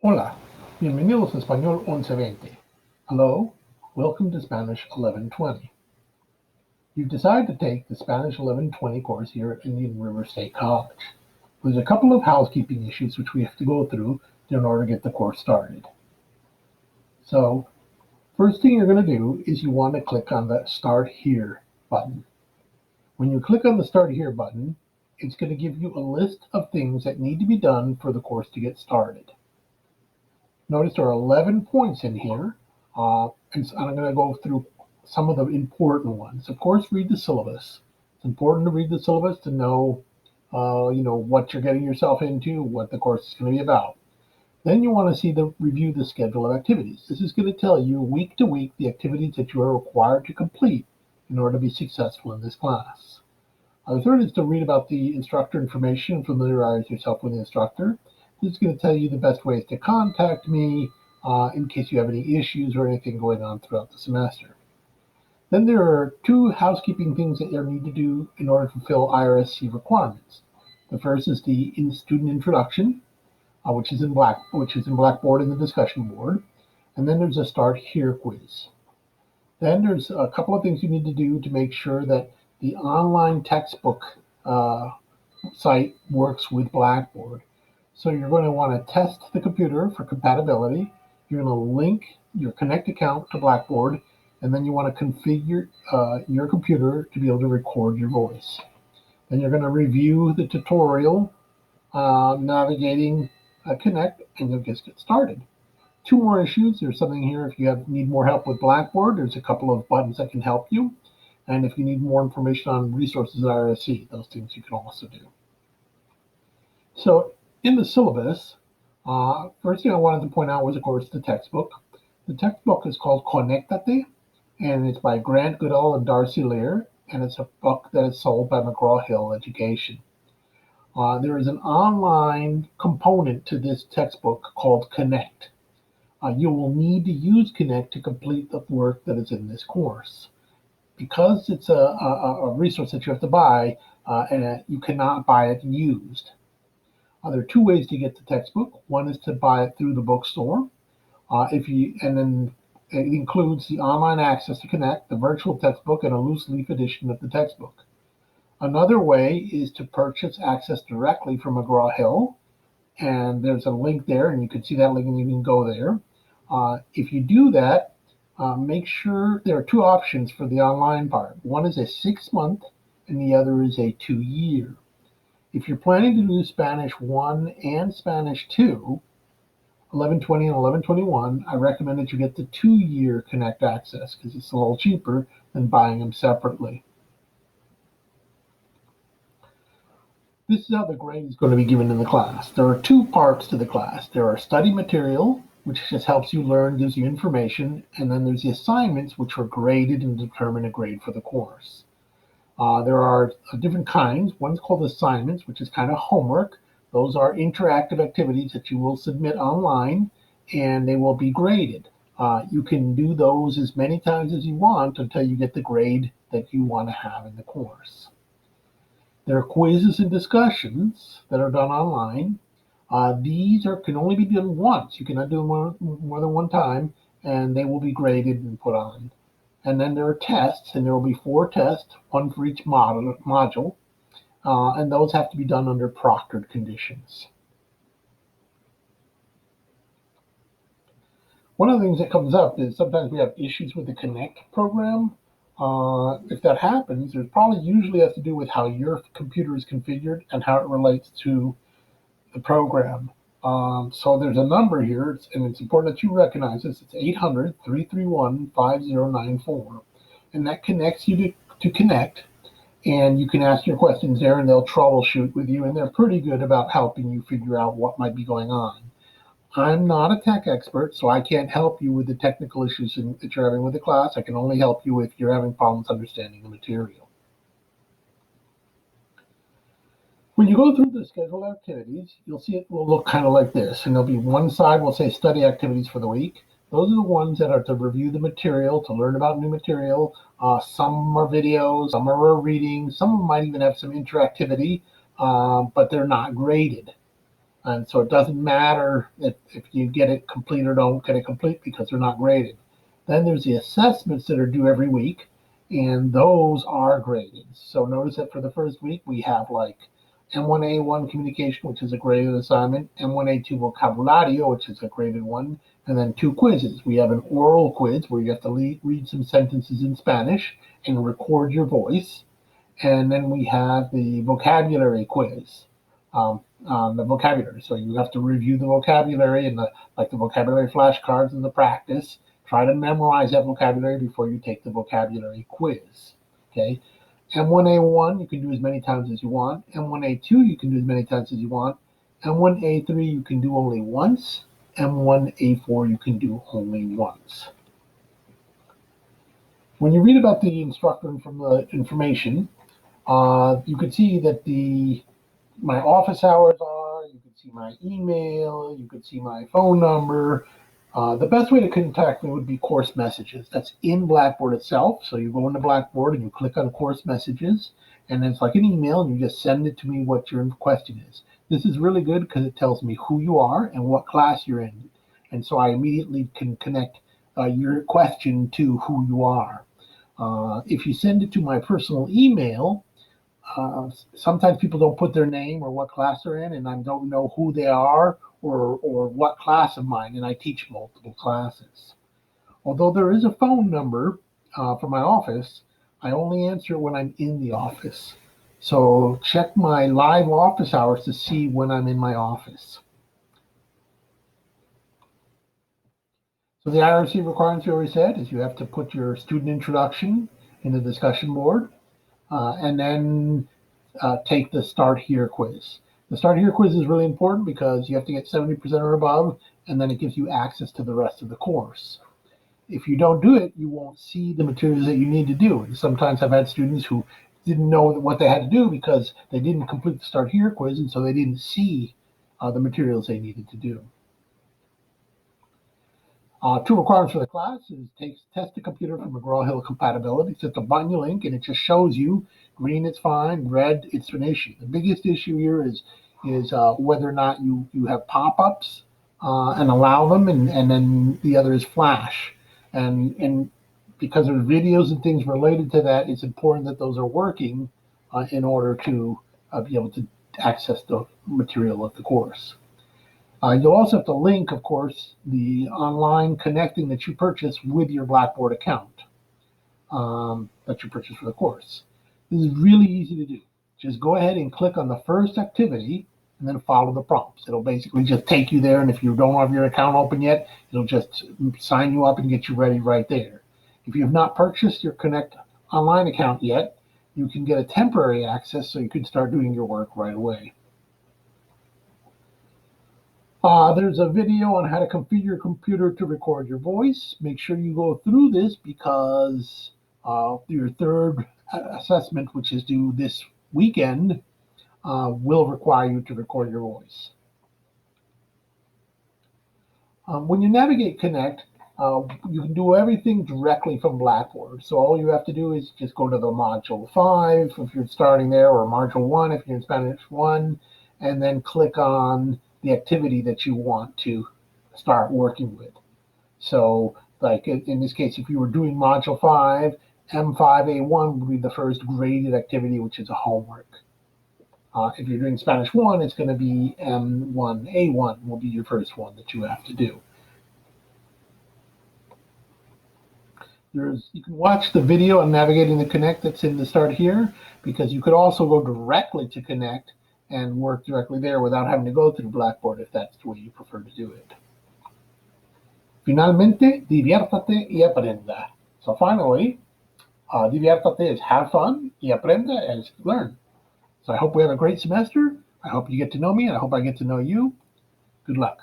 Hola, bienvenidos a español 1120. Hello, welcome to Spanish 1120. You've decided to take the Spanish 1120 course here at Indian River State College. There's a couple of housekeeping issues which we have to go through in order to get the course started. So, first thing you're going to do is you want to click on the Start Here button. When you click on the Start Here button, it's going to give you a list of things that need to be done for the course to get started. Notice there are 11 points in here, and so I'm going to go through some of the important ones. Of course, read the syllabus. It's important to read the syllabus to know, what you're getting yourself into, what the course is going to be about. Then you want to review the schedule of activities. This is going to tell you week to week the activities that you are required to complete in order to be successful in this class. The third is to read about the instructor information and familiarize yourself with the instructor. This is going to tell you the best ways to contact me in case you have any issues or anything going on throughout the semester. Then there are two housekeeping things that you need to do in order to fulfill IRSC requirements. The first is the student introduction, which is in Blackboard in the discussion board. And then there's a Start Here quiz. Then there's a couple of things you need to do to make sure that the online textbook site works with Blackboard. So you're going to want to test the computer for compatibility. You're going to link your Connect account to Blackboard, and then you want to configure your computer to be able to record your voice. Then you're going to review the tutorial navigating Connect, and you'll just get started. Two more issues. There's something here if you need more help with Blackboard. There's a couple of buttons that can help you. And if you need more information on resources at IRSC, those things you can also do. So in the syllabus, first thing I wanted to point out was, of course, the textbook. The textbook is called Conectate, and it's by Grant Goodall and Darcy Lear, and it's a book that is sold by McGraw-Hill Education. There is an online component to this textbook called Connect. You will need to use Connect to complete the work that is in this course. Because it's a resource that you have to buy, and you cannot buy it used. There are two ways to get the textbook. One is to buy it through the bookstore. And then it includes the online access to Connect, the virtual textbook, and a loose leaf edition of the textbook. Another way is to purchase access directly from McGraw-Hill, and there's a link there, and you can see that link and you can go there. If you do that, make sure there are two options for the online part. One is a 6-month and the other is a 2-year. If you're planning to do Spanish 1 and Spanish 2, 1120 and 1121, I recommend that you get the 2-year Connect access because it's a little cheaper than buying them separately. This is how the grade is going to be given in the class. There are two parts to the class. There are study material, which just helps you learn, gives you information, and then there's the assignments, which are graded and determine a grade for the course. There are different kinds. One's called assignments, which is kind of homework. Those are interactive activities that you will submit online, and they will be graded. You can do those as many times as you want until you get the grade that you want to have in the course. There are quizzes and discussions that are done online. These can only be done once. You cannot do them more than one time, and they will be graded and put on. And then there are tests, and there will be 4 tests, one for each module, and those have to be done under proctored conditions. One of the things that comes up is sometimes we have issues with the Connect program. If that happens, it probably usually has to do with how your computer is configured and how it relates to the program. So there's a number here, and it's important that you recognize this. It's 800-331-5094, and that connects you to Connect, and you can ask your questions there, and they'll troubleshoot with you, and they're pretty good about helping you figure out what might be going on. I'm not a tech expert, so I can't help you with the technical issues that you're having with the class. I can only help you if you're having problems understanding the material. When you go through the scheduled activities, you'll see it will look kind of like this. And there'll be one side will say study activities for the week. Those are the ones that are to review the material, to learn about new material. Some are videos, some are reading, some of them might even have some interactivity, but they're not graded. And so it doesn't matter if you get it complete or don't get it complete because they're not graded. Then there's the assessments that are due every week, and those are graded. So notice that for the first week, we have like M1A1 communication, which is a graded assignment, M1A2 vocabulario, which is a graded one, and then 2 quizzes. We have an oral quiz where you have to read some sentences in Spanish and record your voice. And then we have the vocabulary quiz, on the vocabulary. So you have to review the vocabulary and the vocabulary flashcards and the practice. Try to memorize that vocabulary before you take the vocabulary quiz. Okay. M1A1 you can do as many times as you want. M1A2 you can do as many times as you want. M1A3 you can do only once. M1A4 you can do only once. When you read about the instructor from the information, you can see that my office hours are, you can see my email, you can see my phone number. The best way to contact me would be course messages. That's in Blackboard itself. So you go into Blackboard and you click on course messages, and then it's like an email, and you just send it to me what your question is. This is really good because it tells me who you are and what class you're in. And so I immediately can connect your question to who you are. If you send it to my personal email, sometimes people don't put their name or what class they're in, and I don't know who they are or what class of mine, and I teach multiple classes. Although there is a phone number for my office, I only answer when I'm in the office. So check my live office hours to see when I'm in my office. So the IRC requirements we already said is you have to put your student introduction in the discussion board, and then take the Start Here quiz. The Start Here quiz is really important because you have to get 70% or above, and then it gives you access to the rest of the course. If you don't do it, you won't see the materials that you need to do. And sometimes I've had students who didn't know what they had to do because they didn't complete the Start Here quiz, and so they didn't see the materials they needed to do. 2 requirements for the class is test the computer for McGraw-Hill compatibility. It's at the button you link, and it just shows you green it's fine, red it's an issue. The biggest issue here is whether or not you have pop-ups and allow them, and then the other is flash. And because there's videos and things related to that, it's important that those are working in order to be able to access the material of the course. You'll also have to link, of course, the online connecting that you purchased with your Blackboard account that you purchased for the course. This is really easy to do. Just go ahead and click on the first activity and then follow the prompts. It'll basically just take you there, and if you don't have your account open yet, it'll just sign you up and get you ready right there. If you have not purchased your Connect online account yet, you can get a temporary access so you can start doing your work right away. There's a video on how to configure your computer to record your voice. Make sure you go through this because your third assessment, which is due this weekend, will require you to record your voice. When you navigate Connect, you can do everything directly from Blackboard. So all you have to do is just go to the Module 5 if you're starting there, or Module 1 if you're in Spanish 1, and then click on the activity that you want to start working with. So like in this case, if you were doing Module 5, M5A1 would be the first graded activity, which is a homework. If you're doing Spanish 1, it's going to be M1A1 will be your first one that you have to do. You can watch the video on navigating the Connect that's in the Start Here, because you could also go directly to Connect and work directly there without having to go through Blackboard if that's the way you prefer to do it. Finalmente, diviértate y aprenda. So finally, diviértate is have fun, y aprenda is learn. So I hope we have a great semester. I hope you get to know me, and I hope I get to know you. Good luck.